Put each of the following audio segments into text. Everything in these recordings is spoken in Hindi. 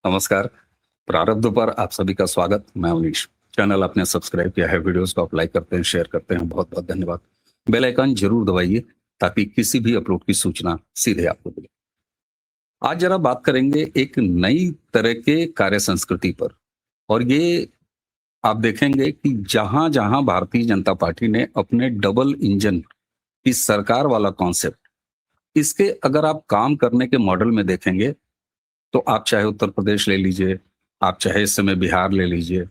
नमस्कार। प्रारब्ध पर आप सभी का स्वागत। मैं उनीश। चैनल आपने सब्सक्राइब किया है, वीडियोस को आप लाइक करते हैं, शेयर करते हैं, बहुत बहुत धन्यवाद। बेल आइकन जरूर दबाइए ताकि किसी भी अपलोड की सूचना सीधे आपको मिले। आज जरा बात करेंगे एक नई तरह के कार्य संस्कृति पर। और ये आप देखेंगे कि जहां जहां भारतीय जनता पार्टी ने अपने डबल इंजन की सरकार वाला कॉन्सेप्ट, इसके अगर आप काम करने के मॉडल में देखेंगे, तो आप चाहे उत्तर प्रदेश ले लीजिए, आप चाहे इस समय बिहार ले लीजिए,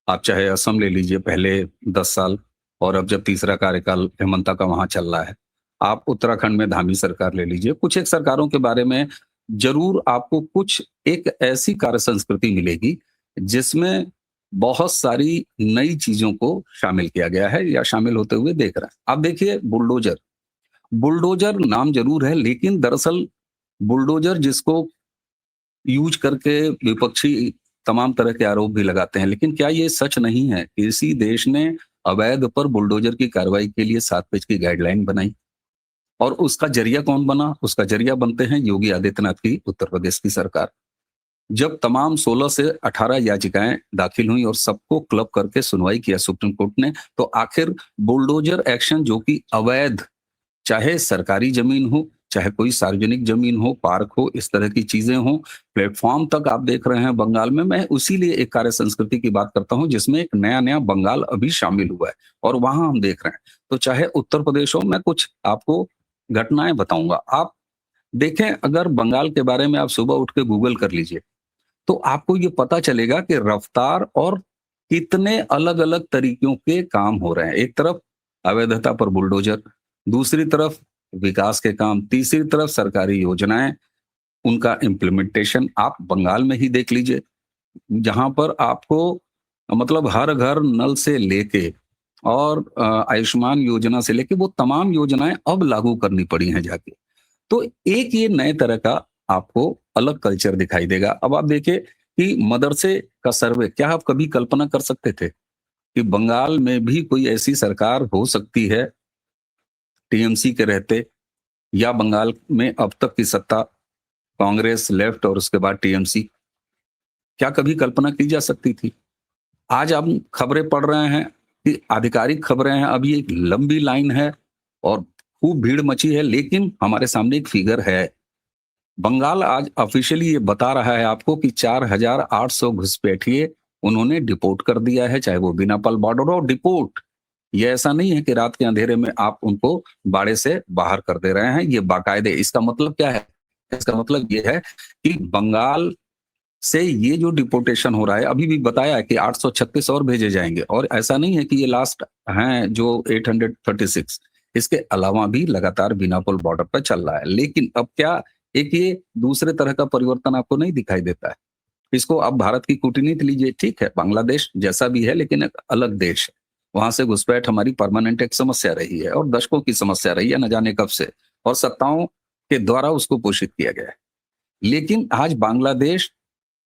आप चाहे असम ले लीजिए पहले 10 साल, और अब जब तीसरा कार्यकाल हेमंता का वहाँ चल रहा है। आप उत्तराखंड में धामी सरकार ले लीजिए। कुछ एक सरकारों के बारे में ज़रूर आपको कुछ एक ऐसी कार्य संस्कृति मिलेगी, जिसमें बहुत सारी नई चीज़ों को शामिल किया गया है या शामिल होते हुए देख रहे हैं। आप देखिए बुलडोज़र, बुलडोज़र नाम ज़रूर है, लेकिन दरअसल बुलडोज़र जिसको यूज़ करके विपक्षी तमाम तरह के आरोप भी लगाते हैं। लेकिन क्या ये सच नहीं है कि इसी देश ने अवैध पर बुलडोज़र की कार्रवाई के लिए 7 पेज की गाइडलाइन बनाई? और उसका ज़रिया कौन बना? उसका ज़रिया बनते हैं योगी आदित्यनाथ की उत्तर प्रदेश की सरकार। जब तमाम 16 से 18 याचिकाएँ दाखिल हुई और सबको क्लब करके सुनवाई किया सुप्रीम कोर्ट ने, तो आखिर बुलडोज़र एक्शन जो कि अवैध, चाहे सरकारी ज़मीन हो, चाहे कोई सार्वजनिक ज़मीन हो, पार्क हो, इस तरह की चीज़ें हों, प्लेटफ़ॉर्म तक आप देख रहे हैं बंगाल में। मैं उसीलिए एक कार्य संस्कृति की बात करता हूँ, जिसमें एक नया-नया बंगाल अभी शामिल हुआ है और वहाँ हम देख रहे हैं। तो चाहे उत्तर प्रदेश हो, मैं कुछ आपको घटनाएँ बताऊँगा। आप देखें, अगर बंगाल के बारे में आप सुबह उठ के गूगल कर लीजिए, तो आपको ये पता चलेगा कि रफ़्तार और कितने अलग-अलग तरीकों के काम हो रहे हैं। एक तरफ अवैधता पर बुलडोज़र, दूसरी तरफ विकास के काम, तीसरी तरफ सरकारी योजनाएँ, उनका इम्प्लीमेंटेशन। आप बंगाल में ही देख लीजिए, जहाँ पर आपको मतलब हर घर नल से लेके और आयुष्मान योजना से लेके वो तमाम योजनाएँ अब लागू करनी पड़ी हैं जाके। तो एक ये नए तरह का आपको अलग कल्चर दिखाई देगा। अब आप देखिए कि मदरसे का सर्वे, क्या आप कभी कल्पना कर सकते थे कि बंगाल में भी कोई ऐसी सरकार हो सकती है टीएमसी के रहते, या बंगाल में अब तक की सत्ता कांग्रेस, लेफ्ट और उसके बाद टीएमसी, क्या कभी कल्पना की जा सकती थी? आज हम खबरें पढ़ रहे हैं कि आधिकारिक खबरें हैं, अभी एक लंबी लाइन है और खूब भीड़ मची है, लेकिन हमारे सामने एक फिगर है। बंगाल आज ऑफिशियली ये बता रहा है आपको कि 4,800 घुसपैठिए उन्होंने डिपोर्ट कर दिया है, चाहे वो बिनापल बॉर्डर हो। डिपोर्ट, ये ऐसा नहीं है कि रात के अंधेरे में आप उनको बाड़े से बाहर कर दे रहे हैं, ये बाकायदे। इसका मतलब क्या है? इसका मतलब ये है कि बंगाल से ये जो डिपोर्टेशन हो रहा है, अभी भी बताया है कि 836 और भेजे जाएँगे, और ऐसा नहीं है कि ये लास्ट हैं जो 836, इसके अलावा भी लगातार बिनापुल बॉर्डर पर चल रहा है। लेकिन अब क्या एक ये दूसरे तरह का परिवर्तन आपको नहीं दिखाई देता है? इसको आप भारत की कूटनीति लीजिए, ठीक है, बांग्लादेश जैसा भी है लेकिन एक अलग देश है। वहाँ से घुसपैठ हमारी परमानेंट एक समस्या रही है और दशकों की समस्या रही है, न जाने कब से, और सत्ताओं के द्वारा उसको पोषित किया गया है। लेकिन आज बांग्लादेश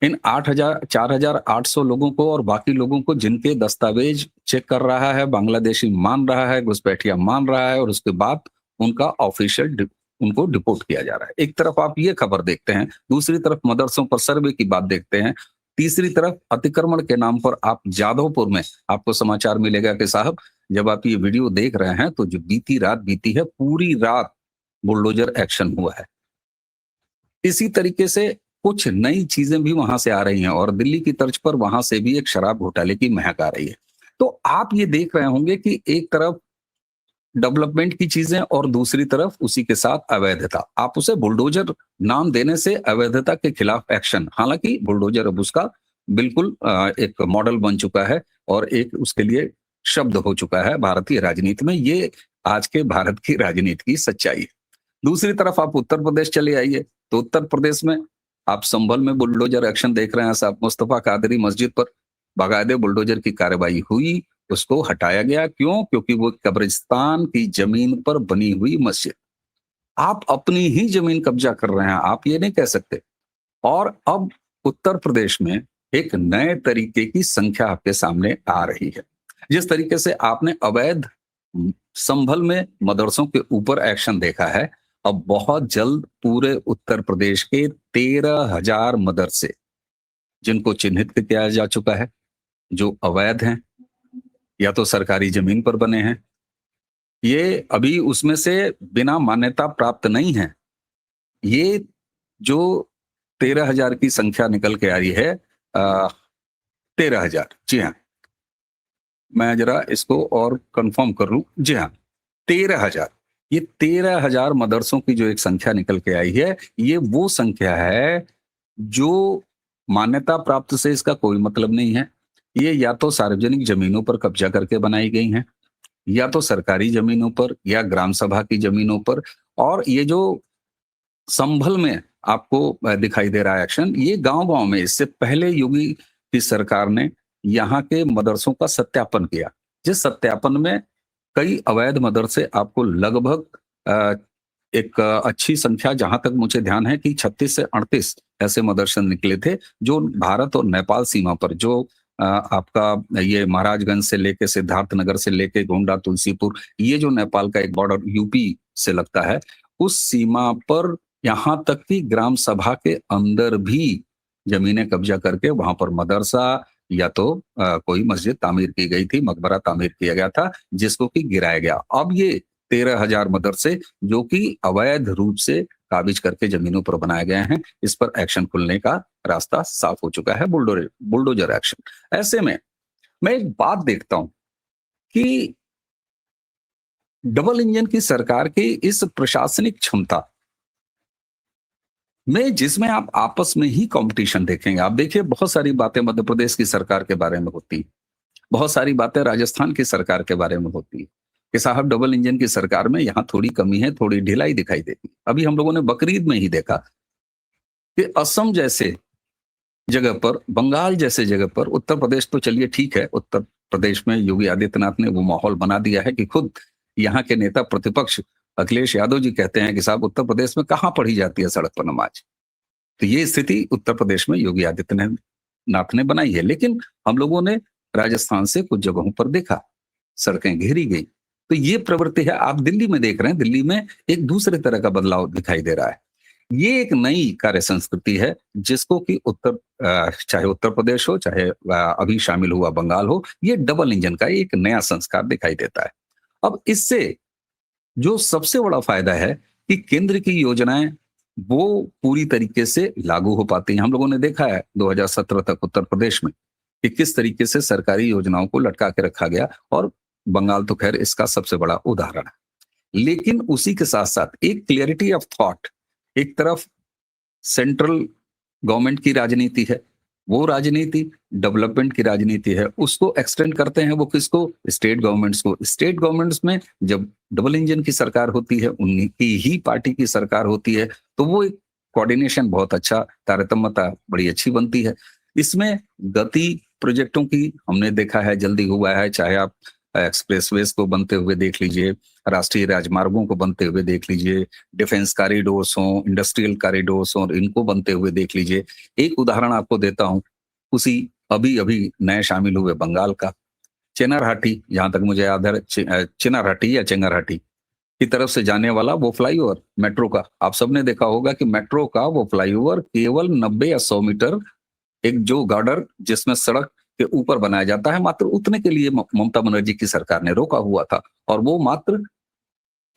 इन 8,000 4,800 लोगों को और बाकी लोगों को, जिनके दस्तावेज चेक कर रहा है, बांग्लादेशी मान रहा है, घुसपैठिया मान रहा है, और उसके बाद उनका ऑफिशियल उनको डिपोर्ट किया जा रहा है। एक तरफ आप ये खबर देखते हैं, दूसरी तरफ मदरसों पर सर्वे की बात देखते हैं, तीसरी तरफ अतिक्रमण के नाम पर आप जादवपुर में आपको समाचार मिलेगा कि साहब, जब आप ये वीडियो देख रहे हैं, तो जो बीती रात बीती है, पूरी रात बुलडोजर एक्शन हुआ है। इसी तरीके से कुछ नई चीजें भी वहां से आ रही हैं, और दिल्ली की तर्ज पर वहां से भी एक शराब घोटाले की महक आ रही है। तो आप ये देख रहे होंगे कि एक तरफ डेवलपमेंट की चीजें और दूसरी तरफ उसी के साथ अवैधता। आप उसे बुलडोजर नाम देने से अवैधता के खिलाफ एक्शन, हालांकि बुलडोजर अब उसका बिल्कुल एक मॉडल बन चुका है और एक उसके लिए शब्द हो चुका है भारतीय राजनीति में। ये आज के भारत की राजनीति की सच्चाई है। दूसरी तरफ आप उत्तर प्रदेश चले आइए, तो उत्तर प्रदेश में आप संभल में बुलडोजर एक्शन देख रहे हैं साहब। मुस्तफा कादरी मस्जिद पर बाकायदे बुलडोजर की कार्रवाई हुई, उसको हटाया गया। क्यों? क्योंकि वो कब्रिस्तान की जमीन पर बनी हुई मस्जिद। आप अपनी ही जमीन कब्जा कर रहे हैं, आप ये नहीं कह सकते। और अब उत्तर प्रदेश में एक नए तरीके की संख्या आपके सामने आ रही है। जिस तरीके से आपने अवैध संभल में मदरसों के ऊपर एक्शन देखा है, अब बहुत जल्द पूरे उत्तर प्रदेश के 13,000 मदरसे जिनको चिन्हित किया जा चुका है, जो अवैध हैं या तो सरकारी जमीन पर बने हैं, ये अभी उसमें से बिना मान्यता प्राप्त नहीं है। ये जो 13,000 की संख्या निकल के आई है, 13,000, जी हाँ, मैं जरा इसको और कंफर्म कर लूं। जी हाँ, 13,000। ये 13,000 मदरसों की जो एक संख्या निकल के आई है, ये वो संख्या है जो मान्यता प्राप्त से इसका कोई मतलब नहीं है। ये या तो सार्वजनिक जमीनों पर कब्जा करके बनाई गई हैं, या तो सरकारी जमीनों पर या ग्राम सभा की जमीनों पर। और ये जो संभल में आपको दिखाई दे रहा है एक्शन, ये गांव-गांव में इससे पहले योगी की सरकार ने यहाँ के मदरसों का सत्यापन किया। जिस सत्यापन में कई अवैध मदरसे आपको लगभग अ, एक अच्छी संख्या, जहां तक मुझे ध्यान है कि 36 से 38 ऐसे मदरसे निकले थे, जो भारत और नेपाल सीमा पर, जो आपका ये महाराजगंज से लेके सिद्धार्थनगर से लेके गोंडा तुलसीपुर, ये जो नेपाल का एक बॉर्डर यूपी से लगता है, उस सीमा पर यहाँ तक कि ग्राम सभा के अंदर भी जमीनें कब्जा करके वहां पर मदरसा या तो कोई मस्जिद तामीर की गई थी, मकबरा तामीर किया गया था, जिसको कि गिराया गया। अब ये 13,000 मदरसे जो कि अवैध रूप से काबिज करके जमीनों पर बनाए गए हैं, इस पर एक्शन खुलने का रास्ता साफ हो चुका है, बुलडोजर एक्शन। ऐसे में मैं एक बात देखता हूं कि डबल इंजन की सरकार की इस प्रशासनिक क्षमता में, जिसमें आप आपस में ही कंपटीशन देखेंगे। आप देखिए, बहुत सारी बातें मध्य प्रदेश की सरकार के बारे में होती हैं, बहुत सारी बातें राजस्थान की सरकार के बारे में होती है कि साहब डबल इंजन की सरकार में यहाँ थोड़ी कमी है, थोड़ी ढिलाई दिखाई देती है। अभी हम लोगों ने बकरीद में ही देखा कि असम जैसे जगह पर, बंगाल जैसे जगह पर, उत्तर प्रदेश तो चलिए ठीक है, उत्तर प्रदेश में योगी आदित्यनाथ ने वो माहौल बना दिया है कि खुद यहाँ के नेता प्रतिपक्ष अखिलेश यादव जी कहते हैं कि साहब उत्तर प्रदेश में कहाँ पढ़ी जाती है सड़क पर नमाज। तो ये स्थिति उत्तर प्रदेश में योगी आदित्यनाथ ने बनाई है। लेकिन हम लोगों ने राजस्थान से कुछ जगहों पर देखा, सड़कें घेरी गई। तो ये प्रवृत्ति है, आप दिल्ली में देख रहे हैं, दिल्ली में एक दूसरे तरह का बदलाव दिखाई दे रहा है। ये एक नई कार्य संस्कृति है, जिसको कि चाहे उत्तर प्रदेश हो, चाहे अभी शामिल हुआ बंगाल हो, ये डबल इंजन का एक नया संस्कार दिखाई देता है। अब इससे जो सबसे बड़ा फायदा है कि केंद्र की योजनाएं वो पूरी तरीके से लागू हो पाती हैं। हम लोगों ने देखा है 2017 तक उत्तर प्रदेश में कि किस तरीके से सरकारी योजनाओं को लटका के रखा गया, और बंगाल तो खैर इसका सबसे बड़ा उदाहरण है। लेकिन उसी के साथ साथ एक क्लियरिटी ऑफ थॉट, एक तरफ सेंट्रल गवर्नमेंट की राजनीति है, वो राजनीति डेवलपमेंट की राजनीति है, उसको एक्सटेंड करते हैं वो किसको? स्टेट गवर्नमेंट्स को। स्टेट गवर्नमेंट्स में जब डबल इंजन की सरकार होती है, उन्हीं की ही पार्टी की सरकार होती है, तो वो एक कोऑर्डिनेशन बहुत अच्छा, तारतम्यता बड़ी अच्छी बनती है। इसमें गति प्रोजेक्टों की हमने देखा है, जल्दी हुआ है, चाहे आप एक्सप्रेसवेज को बनते हुए देख लीजिए, राष्ट्रीय राजमार्गों को बनते हुए देख लीजिए, डिफेंस कॉरिडोर्स हों, इंडस्ट्रियल कॉरिडोर्स हों, इनको बनते हुए देख लीजिए। एक उदाहरण आपको देता हूं, उसी अभी अभी नए शामिल हुए बंगाल का चेनारहाटी, जहां तक मुझे याद है, चिनारहाटी या चेंगारहाटी की तरफ से जाने वाला वो फ्लाईओवर मेट्रो का, आप सबने देखा होगा कि मेट्रो का वो फ्लाईओवर केवल 90 या 100 मीटर, एक जो गार्डर जिसमें सड़क के ऊपर बनाया जाता है, मात्र उतने के लिए ममता बनर्जी की सरकार ने रोका हुआ था, और वो मात्र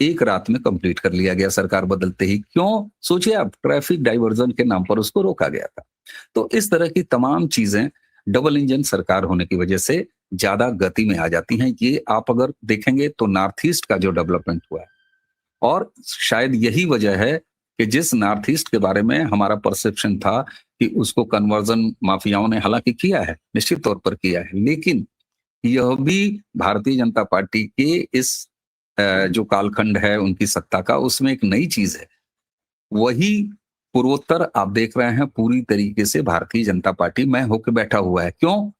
एक रात में कंप्लीट कर लिया गया सरकार बदलते ही। क्यों? सोचिए आप, ट्रैफिक डाइवर्जन के नाम पर उसको रोका गया था। तो इस तरह की तमाम चीजें डबल इंजन सरकार होने की वजह से ज्यादा गति में आ जाती हैं। ये आप अगर देखेंगे तो नॉर्थ ईस्ट का जो डेवलपमेंट हुआ है, और शायद यही वजह है कि जिस नॉर्थ ईस्ट के बारे में हमारा परसेप्शन था कि उसको कन्वर्जन माफियाओं ने हालांकि किया है, निश्चित तौर पर किया है, लेकिन यह भी भारतीय जनता पार्टी के इस जो कालखंड है उनकी सत्ता का, उसमें एक नई चीज है। वही पूर्वोत्तर आप देख रहे हैं, पूरी तरीके से भारतीय जनता पार्टी में होकर बैठा हुआ है। क्यों?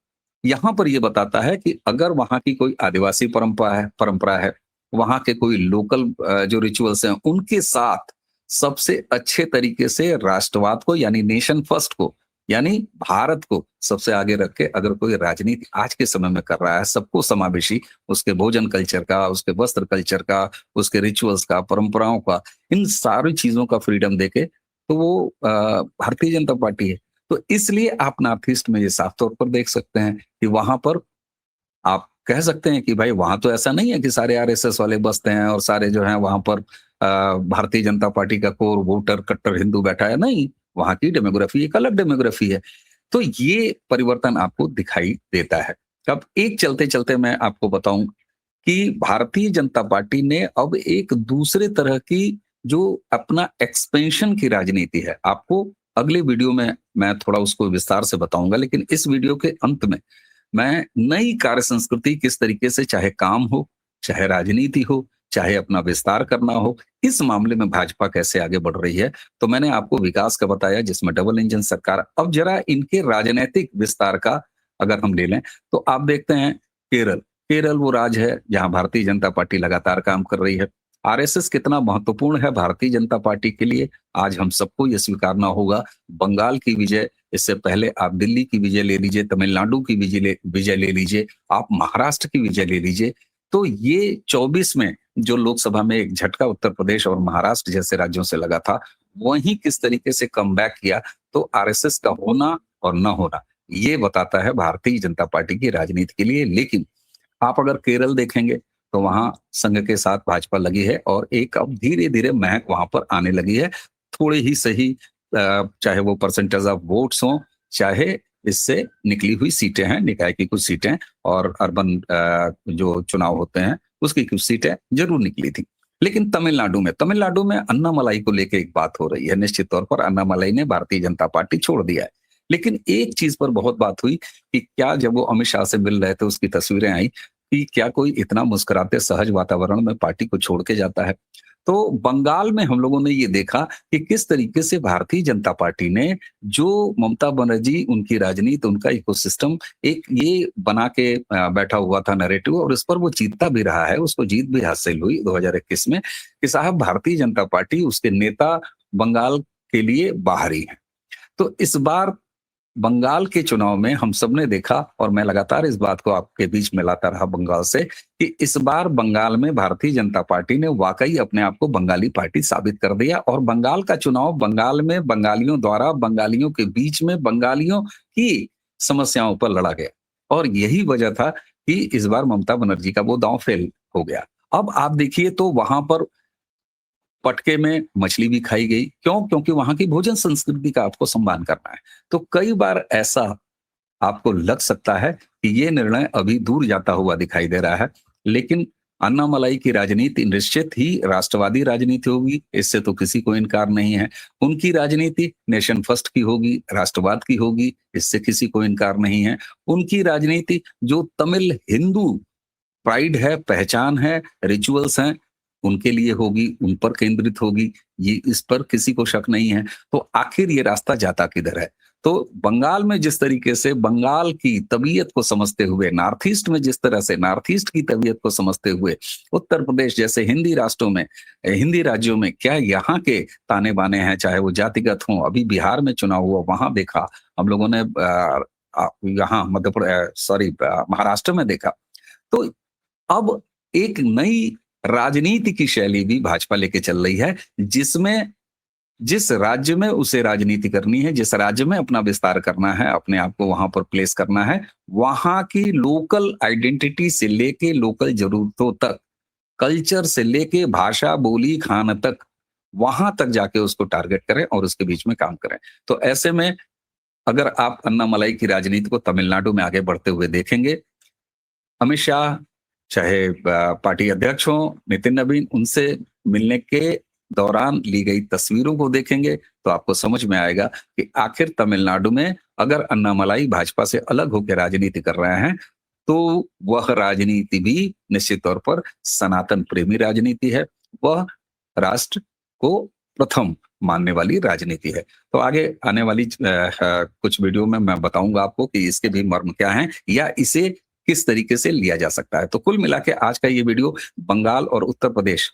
यहां पर यह बताता है कि अगर वहां की कोई आदिवासी परंपरा है, वहां के कोई लोकल जो रिचुअल्स हैं, उनके साथ सबसे अच्छे तरीके से राष्ट्रवाद को, यानी नेशन फर्स्ट को, यानी भारत को सबसे आगे रख के अगर कोई राजनीति आज के समय में कर रहा है, सबको समावेशी, उसके भोजन कल्चर का, उसके वस्त्र कल्चर का, उसके रिचुअल्स का, परंपराओं का, इन सारी चीजों का फ्रीडम देके, तो वो भारतीय जनता पार्टी है। तो इसलिए आप नॉर्थ ईस्ट में ये साफ तौर पर देख सकते हैं कि वहां पर आप कह सकते हैं कि भाई वहां तो ऐसा नहीं है कि सारे आरएसएस वाले बसते हैं और सारे जो हैं वहां पर भारतीय जनता पार्टी का कोर वोटर कट्टर हिंदू बैठा है। नहीं, वहां की डेमोग्राफी एक अलग डेमोग्राफी है। तो ये परिवर्तन आपको दिखाई देता है। अब एक चलते चलते मैं आपको बताऊं कि भारतीय जनता पार्टी ने अब एक दूसरे तरह की जो अपना एक्सपेंशन की राजनीति है, आपको अगले वीडियो में मैं थोड़ा उसको विस्तार से बताऊंगा, लेकिन इस वीडियो के अंत में मैं नई कार्य संस्कृति किस तरीके से, चाहे काम हो, चाहे राजनीति हो, चाहे अपना विस्तार करना हो, इस मामले में भाजपा कैसे आगे बढ़ रही है। तो मैंने आपको विकास का बताया जिसमें डबल इंजन सरकार। अब जरा इनके राजनीतिक विस्तार का अगर हम ले लें तो आप देखते हैं केरल। केरल वो राज्य है जहां भारतीय जनता पार्टी लगातार काम कर रही है। आरएसएस कितना महत्वपूर्ण है भारतीय जनता पार्टी के लिए, आज हम सबको ये स्वीकारना होगा। बंगाल की विजय, इससे पहले आप दिल्ली की विजय ले लीजिए, तमिलनाडु की विजय ले लीजिए, आप महाराष्ट्र की विजय ले लीजिए। तो ये 24 में जो लोकसभा में एक झटका उत्तर प्रदेश और महाराष्ट्र जैसे राज्यों से लगा था, वहीं किस तरीके से कमबैक किया। तो आरएसएस का होना और न होना ये बताता है भारतीय जनता पार्टी की राजनीति के लिए। लेकिन आप अगर केरल देखेंगे तो वहां संघ के साथ भाजपा लगी है और एक अब धीरे धीरे महक वहां पर आने लगी है। थोड़े ही सही, चाहे वो परसेंटेज ऑफ वोट्स हो, चाहे इससे निकली हुई सीटें हैं, निकाय की कुछ सीटें और अर्बन जो चुनाव होते हैं उसकी कुछ सीटें जरूर निकली थी। लेकिन तमिलनाडु में अन्नामलाई को लेकर एक बात हो रही है। निश्चित तौर पर अन्नामलाई ने भारतीय जनता पार्टी छोड़ दिया है। लेकिन एक चीज पर बहुत बात हुई कि क्या जब वो अमित शाह से मिल रहे थे उसकी तस्वीरें आई कि क्या कोई इतना मुस्कुराते सहज वातावरण में पार्टी को छोड़ के जाता है। तो बंगाल में हम लोगों ने ये देखा कि किस तरीके से भारतीय जनता पार्टी ने जो ममता बनर्जी, उनकी राजनीति, उनका इकोसिस्टम एक ये बना के बैठा हुआ था नैरेटिव, और इस पर वो जीतता भी रहा है, उसको जीत भी हासिल हुई 2021 में कि साहब भारतीय जनता पार्टी, उसके नेता बंगाल के लिए बाहर ही है। तो इस बार बंगाल के चुनाव में हम सबने देखा, और मैं लगातार इस बात को आपके बीच में लाता रहा बंगाल से, कि इस बार बंगाल में भारतीय जनता पार्टी ने वाकई अपने आप को बंगाली पार्टी साबित कर दिया। और बंगाल का चुनाव बंगाल में बंगालियों द्वारा, बंगालियों के बीच में, बंगालियों की समस्याओं पर लड़ा गया। और यही वजह था कि इस बार ममता बनर्जी का वो दांव फेल हो गया। अब आप देखिए तो वहां पर पटके में मछली भी खाई गई। क्यों? क्योंकि वहां की भोजन संस्कृति का आपको सम्मान करना है। तो कई बार ऐसा आपको लग सकता है कि ये निर्णय अभी दूर जाता हुआ दिखाई दे रहा है, लेकिन अन्नामलाई की राजनीति निश्चित ही राष्ट्रवादी राजनीति होगी, इससे तो किसी को इनकार नहीं है। उनकी राजनीति नेशन फर्स्ट की होगी, राष्ट्रवाद की होगी, इससे किसी को इनकार नहीं है। उनकी राजनीति जो तमिल हिंदू प्राइड है, पहचान है, रिचुअल्स हैं, उनके लिए होगी, उन पर केंद्रित होगी, ये इस पर किसी को शक नहीं है। तो आखिर ये रास्ता जाता किधर है? तो बंगाल में जिस तरीके से बंगाल की तबीयत को समझते हुए, नॉर्थ ईस्ट में जिस तरह से नॉर्थ ईस्ट की तबीयत को समझते हुए, उत्तर प्रदेश जैसे हिंदी राष्ट्रों में, हिंदी राज्यों में क्या यहाँ के ताने बाने हैं, चाहे वो जातिगत हों। अभी बिहार में चुनाव हुआ, वहां देखा हम लोगों ने, यहाँ महाराष्ट्र में देखा। तो अब एक नई राजनीति की शैली भी भाजपा लेके चल रही है, जिसमें जिस राज्य में उसे राजनीति करनी है, जिस राज्य में अपना विस्तार करना है, अपने आप को वहां पर प्लेस करना है, वहां की लोकल आइडेंटिटी से लेके लोकल जरूरतों तक, कल्चर से लेके भाषा, बोली, खान तक, वहां तक जाके उसको टारगेट करें और उसके बीच में काम करें। तो ऐसे में अगर आप अन्नामलाई की राजनीति को तमिलनाडु में आगे बढ़ते हुए देखेंगे, अमित शाह चाहे पार्टी अध्यक्ष हो, नितिन नवीन, उनसे मिलने के दौरान ली गई तस्वीरों को देखेंगे तो आपको समझ में आएगा कि आखिर तमिलनाडु में अगर अन्नामलाई भाजपा से अलग होकर राजनीति कर रहे हैं तो वह राजनीति भी निश्चित तौर पर सनातन प्रेमी राजनीति है, वह राष्ट्र को प्रथम मानने वाली राजनीति है। तो आगे आने वाली कुछ वीडियो में मैं बताऊंगा आपको कि इसके भी मर्म क्या हैं या इसे किस तरीके से लिया जा सकता है। तो कुल मिला के आज का ये वीडियो बंगाल और उत्तर प्रदेश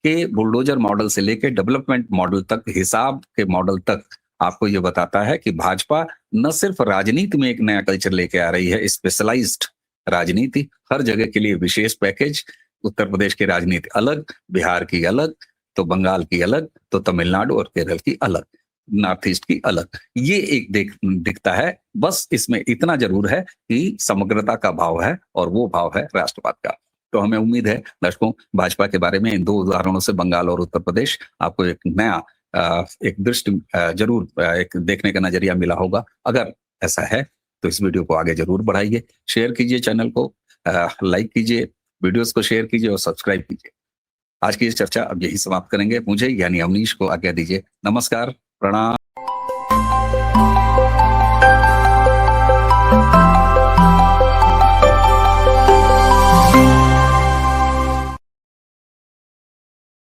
के बुलडोजर मॉडल से लेकर डेवलपमेंट मॉडल तक, हिसाब के मॉडल तक आपको ये बताता है कि भाजपा न सिर्फ राजनीति में एक नया कल्चर लेके आ रही है, स्पेशलाइज्ड राजनीति, हर जगह के लिए विशेष पैकेज। उत्तर प्रदेश की राजनीति अलग, बिहार की अलग, तो बंगाल की अलग, तो तमिलनाडु और केरल की अलग। नॉर्थ ईस्ट की अलग, ये एक दिखता है। बस इसमें इतना जरूर है कि समग्रता का भाव है और वो भाव है राष्ट्रवाद का। तो हमें उम्मीद है दर्शकों, भाजपा के बारे में इन दो उदाहरणों से बंगाल और उत्तर प्रदेश आपको एक नया एक दृष्टि जरूर एक देखने का नजरिया मिला होगा। अगर ऐसा है तो इस वीडियो को आगे जरूर बढ़ाइए, शेयर कीजिए, चैनल को लाइक कीजिए, वीडियोस को शेयर कीजिए और सब्सक्राइब कीजिए। आज की इस चर्चा अब यही समाप्त करेंगे। मुझे यानी अवनीश को आज्ञा दीजिए। नमस्कार, प्रणाम।